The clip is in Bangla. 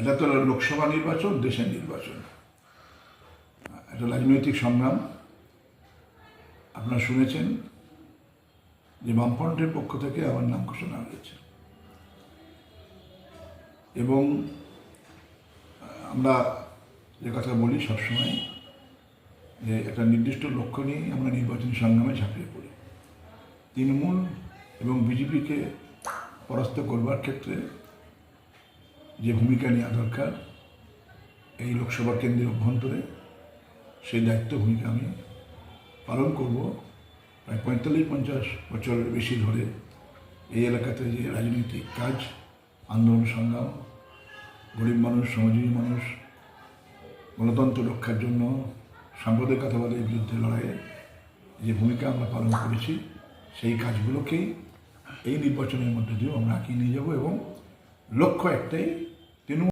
এটা তো লোকসভা নির্বাচন, দেশের নির্বাচন, একটা রাজনৈতিক সংগ্রাম। আপনারা শুনেছেন যে বামফ্রন্টের পক্ষ থেকে আমার নাম ঘোষণা হয়েছে এবং আমরা যে কথা বলি সবসময় যে একটা নির্দিষ্ট লক্ষ্য নিয়ে আমরা নির্বাচনী সংগ্রামে ঝাঁপিয়ে পড়ি। তৃণমূল এবং বিজেপিকে পরাস্ত করবার ক্ষেত্রে যে ভূমিকা নেওয়া দরকার এই লোকসভা কেন্দ্রের অভ্যন্তরে, সেই ভূমিকা আমি পালন করব। প্রায় 45-50 বছরের বেশি ধরে এই এলাকাতে যে রাজনৈতিক কাজ, আন্দোলন সংগ্রাম, গরিব মানুষ, শ্রমজীবী মানুষ, গণতন্ত্র রক্ষার জন্য, সাম্প্রদায়িকতাবাদের বিরুদ্ধে লড়াইয়ে যে ভূমিকা আমরা পালন করেছি, সেই কাজগুলোকেই এই নির্বাচনের মধ্যে দিয়েও আমরা এগিয়ে নিয়ে যাব এবং লক্ষ্য একটাই,